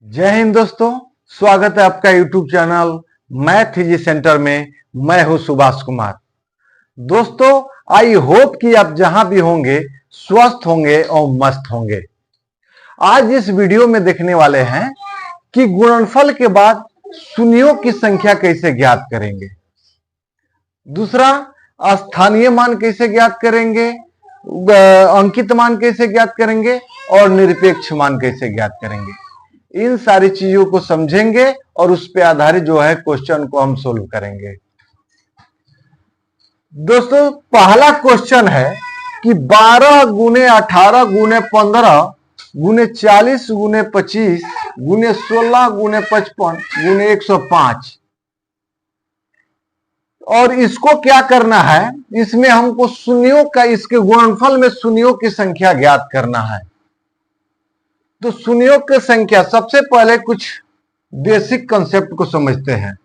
जय हिंद दोस्तों, स्वागत है आपका YouTube channel math easy centre में। मैं हूं सुभाष कुमार। दोस्तों, आई होप कि आप जहां भी होंगे स्वस्थ होंगे और मस्त होंगे। आज इस वीडियो में देखने वाले हैं कि गुणनफल के बाद शून्यों की संख्या कैसे ज्ञात करेंगे। दूसरा, स्थानीय मान कैसे ज्ञात करेंगे, अंकित मान कैसे ज्ञात करेंगे और निरपेक्ष मान कैसे ज्ञात करेंगे। इन सारी चीजों को समझेंगे और उस पर आधारित जो है क्वेश्चन को हम सोल्व करेंगे। दोस्तों, पहला क्वेश्चन है कि 12 गुने 18 गुने 15 गुने 40 गुने 25 गुने 16 गुने 55 गुने 105, और इसको क्या करना है, इसमें हमको शून्यों का, इसके गुणनफल में शून्यों की संख्या ज्ञात करना है। तो शून्यों की संख्या, सबसे पहले कुछ बेसिक कंसेप्ट को समझते हैं।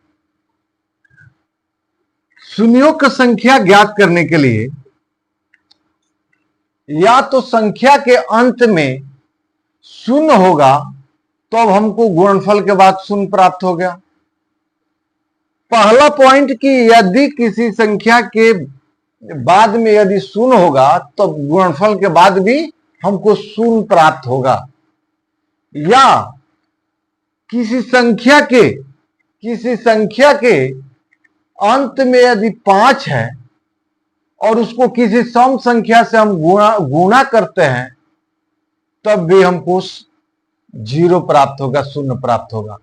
शून्यों की संख्या ज्ञात करने के लिए या तो संख्या के अंत में शून्य होगा तो अब हमको गुणनफल के बाद शून्य प्राप्त हो गया। पहला पॉइंट कि यदि किसी संख्या के बाद में यदि शून्य होगा तो गुणनफल के बाद भी हमको शून्य प्राप्त होगा, या किसी संख्या के अंत में यदि 5 है और उसको किसी सम संख्या से हम गुणा करते हैं तब भी हमको 0 प्राप्त होगा, शून्य प्राप्त होगा।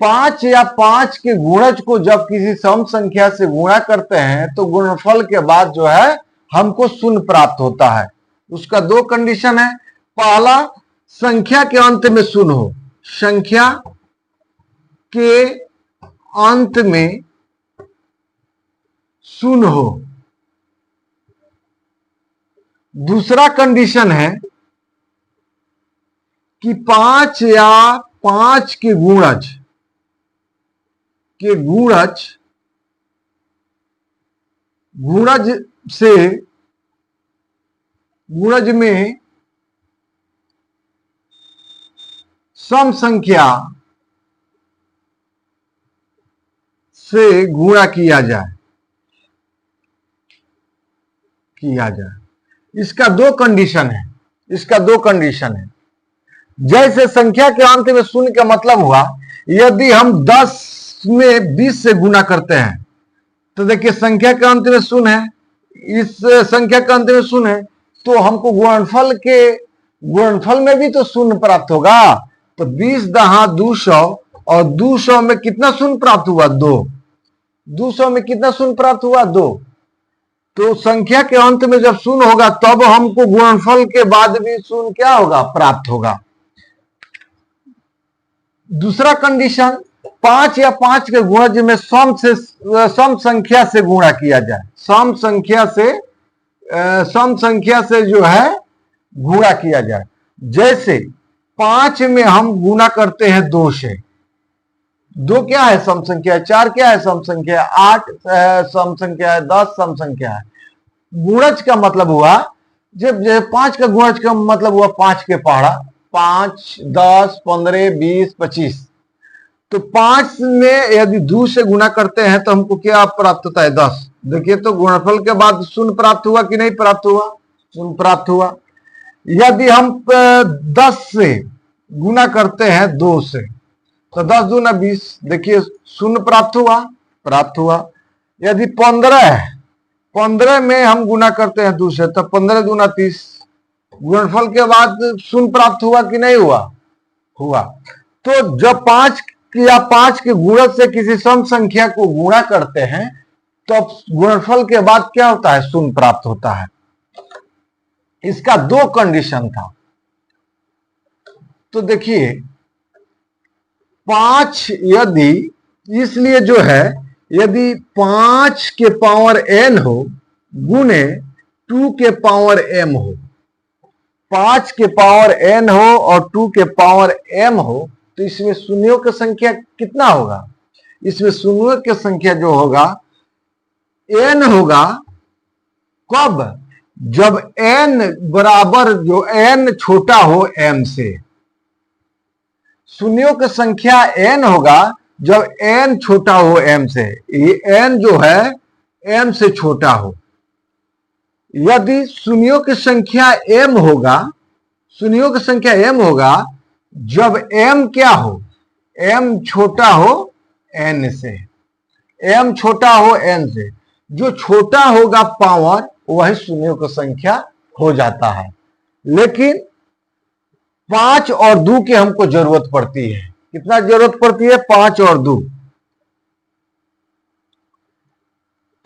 5 या 5 के गुणज को जब किसी सम संख्या से गुणा करते हैं तो गुणनफल के बाद जो है हमको शून्य प्राप्त होता है। उसका 2 कंडीशन है। पहला, संख्या के अंत में शून्य हो, संख्या के अंत में शून्य हो। दूसरा कंडीशन है कि 5 या 5 के गुणज गुणज में सम संख्या से गुणा किया जाए। इसका 2 कंडीशन है। जैसे संख्या के अंत में शून्य का मतलब हुआ, यदि हम 10 में 20 से गुणा करते हैं तो देखिए संख्या के अंत में शून्य है, इस संख्या के अंत में शून्य है, तो हमको गुणनफल में भी तो शून्य प्राप्त होगा। तो 20 दहा 200, और 200 में कितना शून्य प्राप्त हुआ? 2। 200 में कितना शून्य प्राप्त हुआ? 2। तो संख्या के अंत में जब शून्य होगा तब हमको गुणनफल के बाद भी शून्य क्या होगा? प्राप्त होगा। दूसरा कंडीशन, 5 या 5 के गुणज में सम संख्या से गुणा किया जाए। सम संख्या से जो है गुणा किया जाए। जैसे 5 में हम गुणा करते हैं 2 से। 2 क्या है? सम संख्या है। 4 क्या है? सम संख्या है। 8 सम संख्या है। 10 सम संख्या है। गुणज का मतलब हुआ, जब 5 का गुणज का मतलब हुआ 5 के पहाड़ा, 5 10 15 20 25। तो 5 में यदि 2 से गुणा करते हैं तो हमको क्या प्राप्त होता है? 10। देखिए तो गुणनफल के बाद शून्य प्राप्त हुआ कि नहीं प्राप्त हुआ? शून्य प्राप्त हुआ। यदि हम 10 से गुणा करते हैं 2 से तो 10 दूना 20, देखिए शून्य प्राप्त हुआ। यदि 15 में हम गुणा करते हैं 2 से तो 15 दूना 30, गुणनफल के बाद शून्य प्राप्त हुआ कि नहीं हुआ। तो जब 5 या 5 के गुणज से किसी सम संख्या को गुणा करते हैं तो गुणनफल के बाद क्या होता है? शून्य प्राप्त होता है। इसका 2 कंडीशन था। तो देखिए 5 इसलिए जो है, यदि 5 के पावर n हो गुने 2 के पावर m हो, 5 के पावर n हो और 2 के पावर m हो, तो इसमें शून्यों की संख्या कितना होगा? इसमें शून्यों की संख्या जो होगा n होगा। कब? जब n बराबर, जो n छोटा हो m से, शून्यों की संख्या n होगा जब n छोटा हो m से। ये n जो है m से छोटा हो। यदि शून्यों की संख्या m होगा, शून्यों की संख्या m होगा जब m क्या हो, m छोटा हो n से। m छोटा हो n से, जो छोटा होगा पावर वही शून्यों की संख्या हो जाता है। लेकिन 5 और 2 की हमको जरूरत पड़ती है। कितना जरूरत पड़ती है? 5 और 2।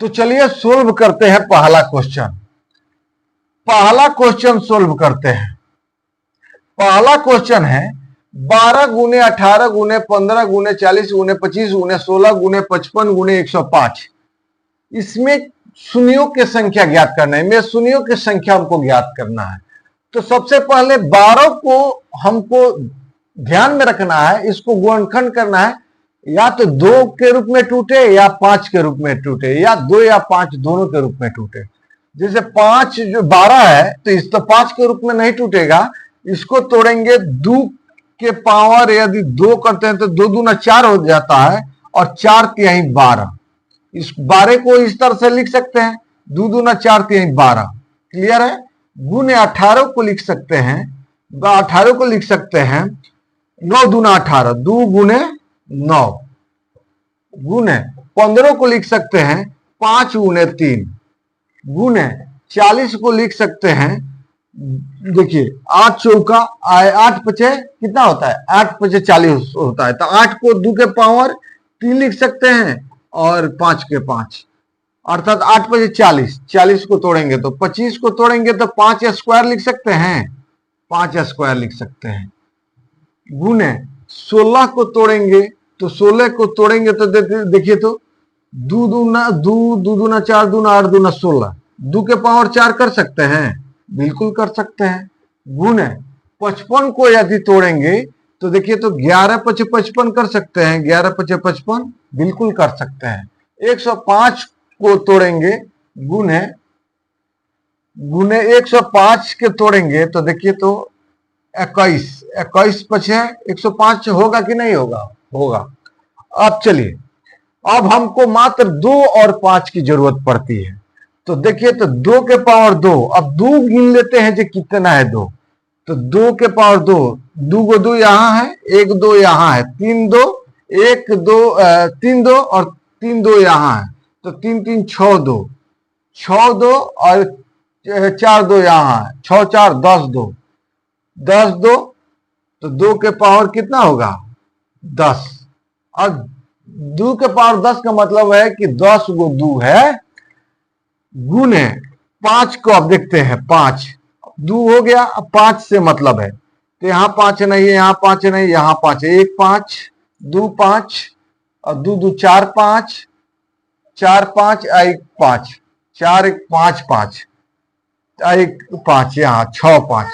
तो चलिए सोल्व करते हैं पहला क्वेश्चन। पहला क्वेश्चन सोल्व करते हैं। पहला क्वेश्चन है 12 गुने 18 गुने 15 गुने 40 गुने 25 गुने 16 गुने 55 गुने 105। इसमें शून्यों की संख्या ज्ञात करना है। मैं शून्यों की संख्या हमको ज्ञात करना है। तो सबसे पहले 12 को हमको ध्यान में रखना है, इसको गुणनखंड करना है। या तो 2 के रूप में टूटे या 5 के रूप में टूटे, या 2 या 5 दोनों के रूप में टूटे। जैसे 5 जो 12 है तो इस तो 5 के रूप में नहीं टूटेगा, इसको तोड़ेंगे 2 के पावर, यदि 2 करते हैं तो 2 दूना 4 हो जाता है, और 4 तिहाई 12। इस 12 को इस तरह से लिख सकते हैं, 2 दूना 4 तिहाई 12। क्लियर है? गुने 18 को लिख सकते हैं, 18 को लिख सकते हैं 9 दूना 18, 2 गुने 9। गुने 15 को लिख सकते हैं 5 गुने 3। गुने 40 को लिख सकते हैं, देखिए 8 चौका 8 पचे कितना होता है? 8 पचे 40 होता है। तो 8 को 2 के पावर 3 लिख सकते हैं और 5 के 5, अर्थात 8 पचे 40। 40 को तोड़ेंगे तो 25 को तोड़ेंगे तो 5 स्क्वायर लिख सकते हैं, 5 स्क्वायर लिख सकते हैं। गुने 16 को तोड़ेंगे तो 16 को तोड़ेंगे तो देखिए तो 2 दूना 4 दूना 8 दूना 16, 2 के पावर 4 कर सकते हैं, बिल्कुल कर सकते हैं। गुने 55 को यदि तोड़ेंगे तो देखिए तो 11 पचे 55 कर सकते हैं, 11 पचे 55 बिल्कुल कर सकते हैं। 105 को तोड़ेंगे, गुने 105 के तोड़ेंगे तो देखिए तो 21 पचे 105 होगा कि नहीं होगा? होगा। अब चलिए, अब हमको मात्र 2 और 5 की जरूरत पड़ती है। तो देखिए तो 2 के पावर 2, अब 2 गिन लेते हैं जो कितना है 2। तो 2 के पावर 2, 2 को 2 यहां है, 1 2 यहां है, 3 2 1 2 3 2 और 3 2 यहां है, तो 3 3 6 2, 6 2 और 4 2 यहां है, 6 4 10 2, 10 2, तो 2 के पावर कितना होगा? 10। अब 2 के पावर 10 का मतलब है कि 10 गो 2 है। गुने 5 को अब देखते हैं, 5 2 हो गया, अब 5 से मतलब है तो यहां 5 नहीं है, यहां 5 नहीं, यहां 5 है, 1 5 2 5 और 2 2 4 5, 4 5 1 5, 4 1 5 5 1 5, यहां 6 5,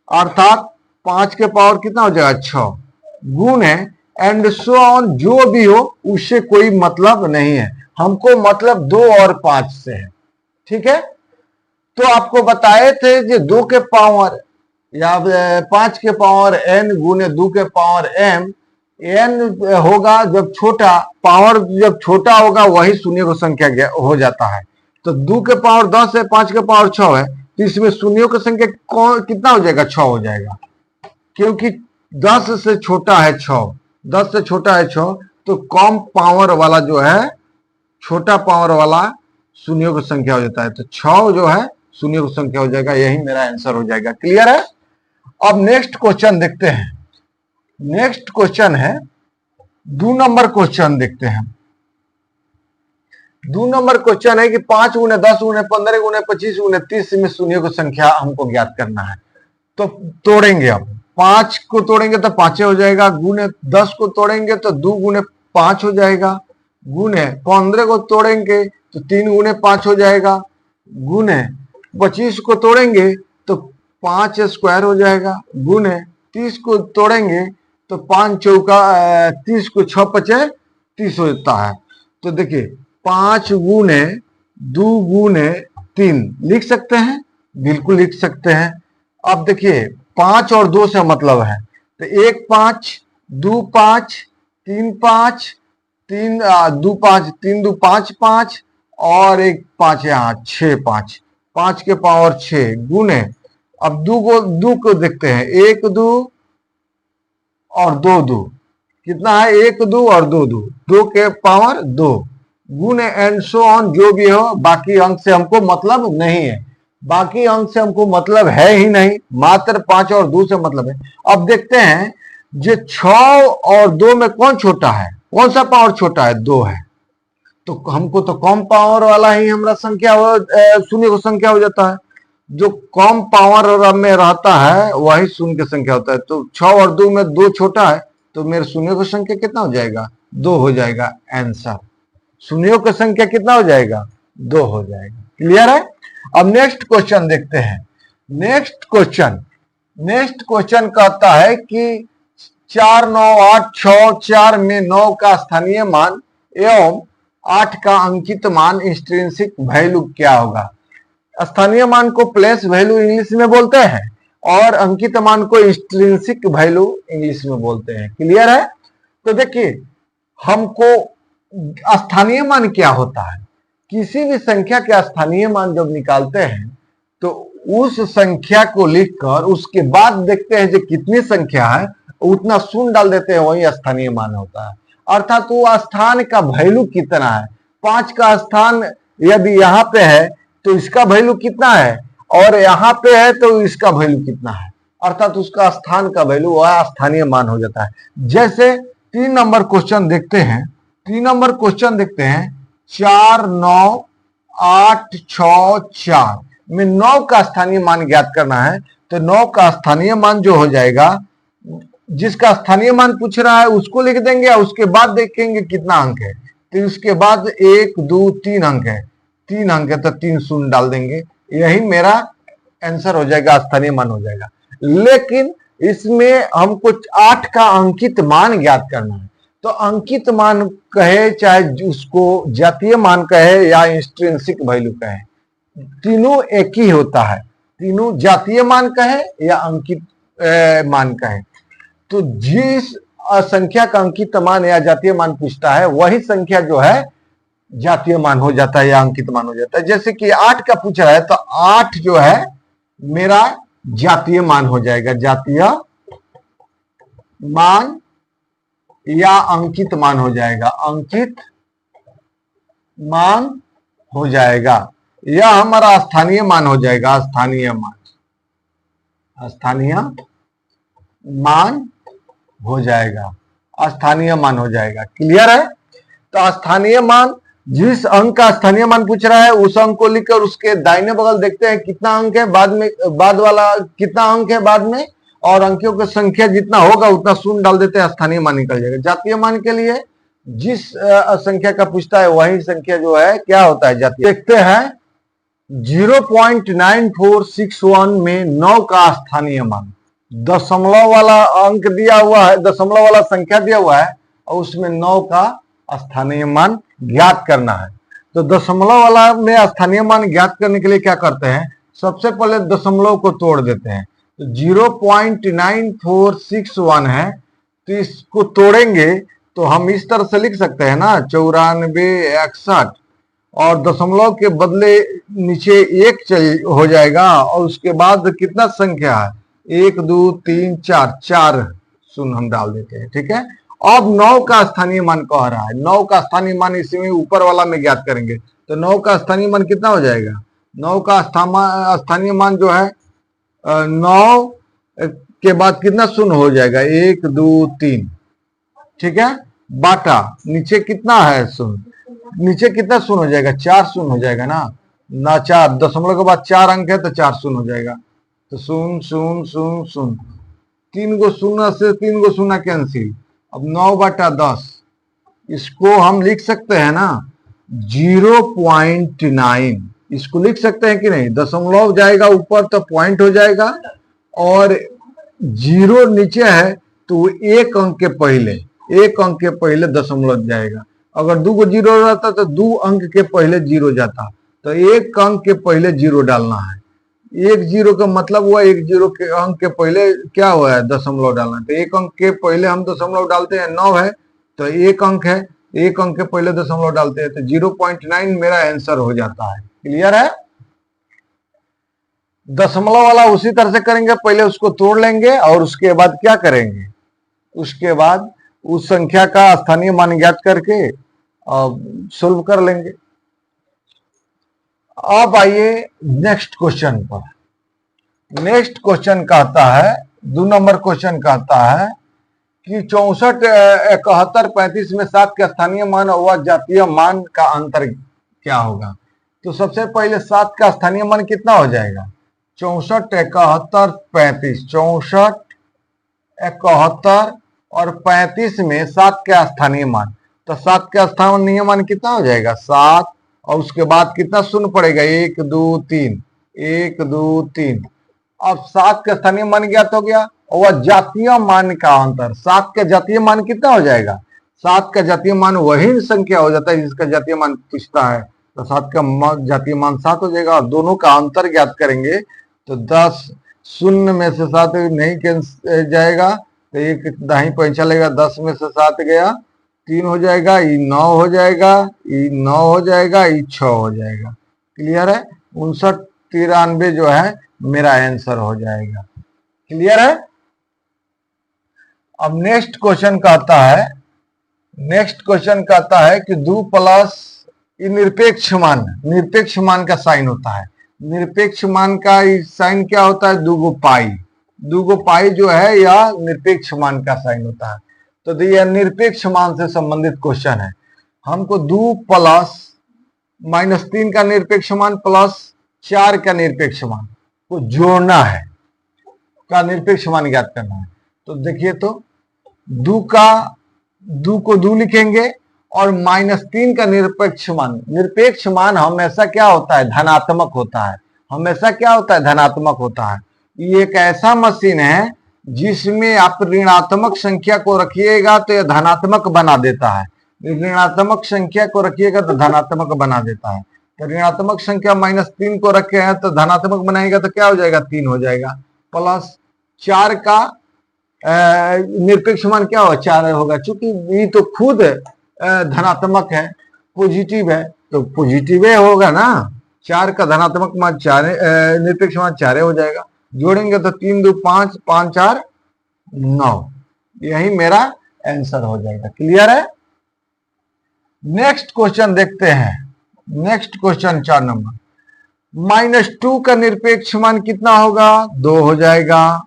अर्थात 5 के पावर कितना हो जाएगा? 6। गुने एंड सो ऑन, जो भी हो उससे कोई मतलब नहीं है, हमको मतलब 2 और 5 से है। ठीक है? तो आपको बताए थे कि 2 के पावर या 5 के पावर n गुने 2 के पावर m, n होगा जब छोटा, पावर जब छोटा होगा वही शून्य की संख्या हो जाता है। तो 2 के पावर 10 है, 5 के पावर 6 है, तो इसमें शून्यों की संख्या कितना हो जाएगा? 6 हो जाएगा, क्योंकि 10 से छोटा है 6, 10 से छोटा है 6, तो कम पावर वाला जो है, छोटा पावर वाला शून्यों की संख्या हो जाता है। तो 6 जो है शून्यों की संख्या हो जाएगा, यही मेरा आंसर हो जाएगा। क्लियर है? अब नेक्स्ट क्वेश्चन देखते हैं। नेक्स्ट क्वेश्चन है 2 नंबर क्वेश्चन देखते हैं। 2 नंबर क्वेश्चन है कि 5 गुने 10 गुने 15 गुने 25 गुने 30 में शून्यों की संख्या हमको ज्ञात करना है। तो तोड़ेंगे, अब 5 को तोड़ेंगे तो 5 हो जाएगा, गुने 10 को तोड़ेंगे तो 2 गुने 5 हो जाएगा, गुने 15 को तोड़ेंगे तो 3 गुने 5 हो जाएगा, गुने 25 को तोड़ेंगे तो 5 स्क्वायर हो जाएगा, गुने 30 को तोड़ेंगे तो 5 चौका 30 को 6 पचे 30 हो जाता है। तो देखिए 5 गुने 2 गुने 3 लिख सकते हैं, बिल्कुल लिख सकते हैं। अब देखिए 5 और 2 से मतलब है, तो 1 5 दो पांच, तीन पांच, दो पांच, तीन दो पांच पांच, और एक पांच यहाँ, छह पांच, पांच के पावर छह गुने। अब दो को देखते हैं, एक दो और दो दो, कितना है, एक दो और दो दो, दो के पावर दो, गुने एंड सो ऑन, जो भी हो। बाकी अंक से हमको मतलब नहीं है, बाकी अंक से हमको मतलब है ही नहीं, मात्र पांच और दो से मतलब है। अब देखते हैं जो 6 और 2 में कौन छोटा है, कौन सा पावर छोटा है, 2 है। तो हमको तो कम पावर वाला ही हमारा संख्या शून्य को संख्या हो जाता है। जो कम पावर में रहता है वही शून्य की संख्या होता है। तो 6 और 2 में 2 छोटा है, तो मेरे शून्य की संख्या कितना हो जाएगा, 2 हो जाएगा। आंसर शून्यों की संख्या कितना हो जाएगा, 2 हो जाएगा। क्लियर है। अब नेक्स्ट क्वेश्चन देखते हैं। नेक्स्ट क्वेश्चन कहता है कि 4 9 8 6 4 में 9 का स्थानीय मान एवं 8 का अंकित मान इंट्रिंसिक वैल्यू क्या होगा। स्थानीय मान को प्लेस वैल्यू इंग्लिश में बोलते हैं और अंकित मान को इंट्रिंसिक वैल्यू इंग्लिश में बोलते हैं। क्लियर है। तो देखिए, हमको स्थानीय मान क्या होता है, किसी भी संख्या के स्थानीय मान जब निकालते हैं तो उस संख्या को लिखकर उसके बाद देखते हैं जो कितनी संख्या है उतना शून्य डाल देते हैं, वही स्थानीय मान होता है। अर्थात वो स्थान का वैल्यू कितना है। 5 का स्थान यदि यहाँ पे है तो इसका वैल्यू कितना है, और यहाँ पे है तो इसका वैल्यू कितना है, अर्थात उसका स्थान का वैल्यू वह स्थानीय मान हो जाता है। जैसे 3 नंबर क्वेश्चन देखते हैं। 3 नंबर क्वेश्चन देखते हैं, 4 9 8 6 4 में 9 का स्थानीय मान ज्ञात करना है। तो 9 का स्थानीय मान जो हो जाएगा, जिसका स्थानीय मान पूछ रहा है उसको लिख देंगे और उसके बाद देखेंगे कितना अंक है। तो उसके बाद 1 2 3 अंक है, 3 अंक है तो 3 शून्य डाल देंगे, यही मेरा आंसर हो जाएगा, स्थानीय मान हो जाएगा। लेकिन इसमें हमको 8 का अंकित मान ज्ञात करना है। तो अंकित मान कहे चाहे उसको जातीय मान कहे या इंट्रिंसिक वैल्यू कहे, तीनों एक ही होता है। तीनों जातीय मान कहे या अंकित मान कहे, तो जिस संख्या का अंकित मान या जातीय मान पूछता है वही संख्या जो है जातीय मान हो जाता है या अंकित मान हो जाता है। जैसे कि 8 का पूछा है तो 8 जो है मेरा जातीय मान हो जाएगा, जातीय मान या अंकित मान हो जाएगा, अंकित मान हो जाएगा। यह हमारा स्थानीय मान हो जाएगा, स्थानीय मान, स्थानीय मान हो जाएगा, स्थानीय मान हो जाएगा। क्लियर है। तो स्थानीय मान, जिस अंक का स्थानीय मान पूछ रहा है उस अंक को लिखकर उसके दाहिने बगल देखते हैं कितना अंक है, बाद वाला कितना अंक है बाद में, और अंकों की संख्या जितना होगा उतना शून्य डाल देते हैं, स्थानीय मान निकल जाएगा। जातीय मान के लिए जिस संख्या का पूछता है वही संख्या जो है क्या होता है, जातीय। देखते हैं 0.9461 में 9 का स्थानीय मान, दशमलव वाला अंक दिया हुआ है, दशमलव वाला संख्या दिया हुआ है और उसमें 9 का स्थानीय मान ज्ञात करना है। तो दशमलव वाला में स्थानीय मान ज्ञात करने के लिए क्या करते हैं, सबसे पहले दशमलव को तोड़ देते हैं। तो 0.9461 है, तो इसको तोड़ेंगे तो हम इस तरह से लिख सकते हैं ना, 94 61, और दशमलव के बदले नीचे 1 हो जाएगा और उसके बाद कितना संख्या है, 1 2 3 4, 4 शून्य हम डाल देते हैं। ठीक है। अब 9 का स्थानीय मान कह रहा है, 9 का स्थानीय मान इसमें ऊपर वाला में ज्ञात करेंगे। तो 9 का स्थानीय मान कितना हो जाएगा, 9 का स्थानीय मान जो है 9 के बाद कितना शून्य हो जाएगा, 1 2 3। ठीक है। बाटा नीचे कितना है शून्य, नीचे कितना शून्य हो जाएगा, 4 शून्य हो जाएगा ना 4, दशमलव के बाद 4 अंक है तो 4 शून्य हो जाएगा। तो 0 0 0 0, 3 गो शून्य से 3 गो शून्य कैंसिल। अब 9/10 इसको हम लिख सकते हैं ना 0.9, इसको लिख सकते हैं कि नहीं, दशमलव जाएगा ऊपर तो पॉइंट हो जाएगा और 0 नीचे है तो एक अंक के पहले दशमलव जाएगा। अगर 2 को 0 रहता तो 2 अंक के पहले 0 जाता, तो 1 अंक के पहले 0 डालना है। एक जीरो का मतलब हुआ एक जीरो के अंक के पहले क्या हुआ है, दशमलव डालना। तो एक अंक के पहले हम दशमलव डालते हैं, 9 है तो एक अंक है, एक अंक के पहले दशमलव डालते हैं तो 0.9 मेरा आंसर हो जाता है। क्लियर है? दशमलव वाला उसी तरह से करेंगे, पहले उसको तोड़ लेंगे और उसके बाद क्या करेंगे, उसके बाद उस संख्या का स्थानीय मान ज्ञात करके सोल्व कर लेंगे। अब आइए नेक्स्ट क्वेश्चन पर। नेक्स्ट क्वेश्चन कहता है, 2 नंबर क्वेश्चन कहता है कि 64, 71, 35 में 7 के स्थानीय मान और जातीय मान का अंतर क्या होगा। तो सबसे पहले 7 का स्थानीय मान कितना हो जाएगा, 64, 71, 35, 64, 71 और 35 में 7 का स्थानीय मान। तो 7 का स्थानीय मान कितना हो जाएगा, 7 और उसके बाद कितना शून्य पड़ेगा, 1 2 3, 1 2 3। अब 7 का स्थानीय मान ज्ञात हो गया और जातीय मान का अंतर। 7 का जातीय मान कितना हो जाएगा, 7 का जातीय मान वही संख्या हो जाता है जिसका जातीय मान पूछता है। तो 7 का जातीय मान 7 हो जाएगा और दोनों का अंतर ज्ञात करेंगे तो 10, शून्य में से 7 नहीं कैंसिल जाएगा तो एक दाही पैंचा लेगा, 10 में से 7 गया 3 हो जाएगा, ये 9 हो जाएगा, ये 9 हो जाएगा, ये 6 हो जाएगा। क्लियर है? 59, 93 जो है मेरा आंसर हो जाएगा। क्लियर है? अब नेक्स्ट क्वेश्चन कहता है, नेक्स्ट क्वेश्चन कहता है कि 2 प्लस निरपेक्ष मान का साइन होता है। निरपेक्ष मान का साइन क्या होता है, 2 पाई। 2 पाई जो है यह निरपेक्ष मान का साइन होता है। तो यह निरपेक्ष मान से संबंधित क्वेश्चन है। हमको 2 प्लस -3 का निरपेक्ष मान प्लस 4 का निरपेक्ष मान को जोड़ना है, का निरपेक्ष मान ज्ञात करना है। तो देखिए, तो 2 को 2 लिखेंगे और -3 का निरपेक्ष मान हमेशा क्या होता है, धनात्मक होता है। हमेशा क्या होता है, धनात्मक होता है। ये एक ऐसा मशीन है जिसमें आप ऋणात्मक संख्या को रखिएगा तो यह धनात्मक बना देता है, ऋणात्मक संख्या को रखिएगा तो धनात्मक बना देता है। तो ऋणात्मक संख्या -3 को रखे हैं तो धनात्मक बनाएगा तो क्या हो जाएगा, 3 हो जाएगा। प्लस 4 का निरपेक्ष मान क्या होगा, 4 होगा। चूंकि ये तो खुद धनात्मक है, पॉजिटिव है, तो पॉजिटिव होगा ना। 4 का धनात्मक मान 4, निरपेक्ष मान 4 हो जाएगा। जोड़ेंगे तो 3 2 5, 5 4 9, यही मेरा आंसर हो जाएगा। क्लियर है? नेक्स्ट क्वेश्चन देखते हैं। नेक्स्ट क्वेश्चन 4 नंबर, -2 का निरपेक्ष मान कितना होगा, 2 हो जाएगा।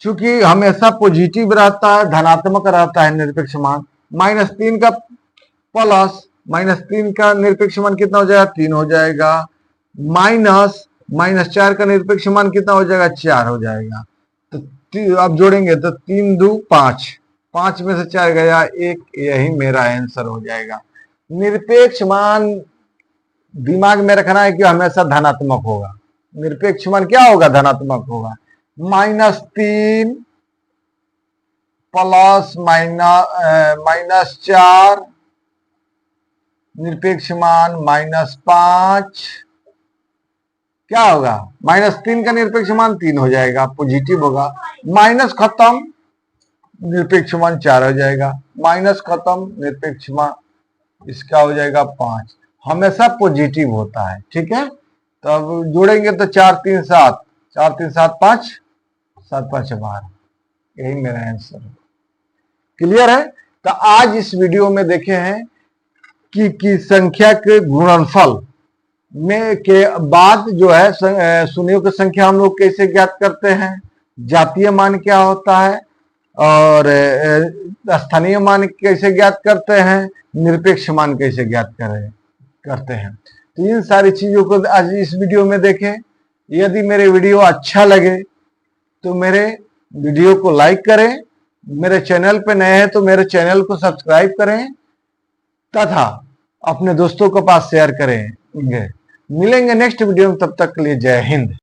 चूंकि हमेशा पॉजिटिव रहता है, धनात्मक रहता है निरपेक्ष मान। -3 का प्लस -3 का निरपेक्ष मान कितना हो जाएगा, 3 हो जाएगा। -4 का निरपेक्ष मान कितना हो जाएगा, 4 हो जाएगा। तो अब जोड़ेंगे तो 3 2 5, 5 में से 4 गया 1, यही मेरा आंसर हो जाएगा। निरपेक्ष मान दिमाग में रखना है कि हमेशा धनात्मक होगा। निरपेक्ष मान क्या होगा, धनात्मक होगा। -3 प्लस -4 निरपेक्ष मान -5 क्या होगा, -3 का निरपेक्ष मान 3 हो जाएगा, पॉजिटिव होगा। माइनस खत्म, निरपेक्ष मान 4 हो जाएगा। माइनस खत्म, निरपेक्ष मान इसका हो जाएगा 5। हमेशा पॉजिटिव होता है। ठीक है, तो अब जोड़ेंगे तो 4 3 7, 4 3 7 5, 7 5 12, यही मेरा आंसर है। क्लियर है? तो आज इस वीडियो में देखे हैं कि संख्या के गुणनफल में के बाद जो है शून्यों की संख्या हम लोग कैसे ज्ञात करते हैं, जातीय मान क्या होता है और स्थानीय मान कैसे ज्ञात करते हैं, निरपेक्ष मान कैसे ज्ञात करते हैं। तो इन सारी चीजों को आज इस वीडियो में देखें। यदि मेरे वीडियो अच्छा लगे तो मेरे वीडियो को लाइक करें, मेरे चैनल पे नए हैं तो मेरे चैनल को सब्सक्राइब करें तथा अपने दोस्तों के पास शेयर करेंगे। मिलेंगे नेक्स्ट वीडियो में, तब तक के लिए जय हिंद।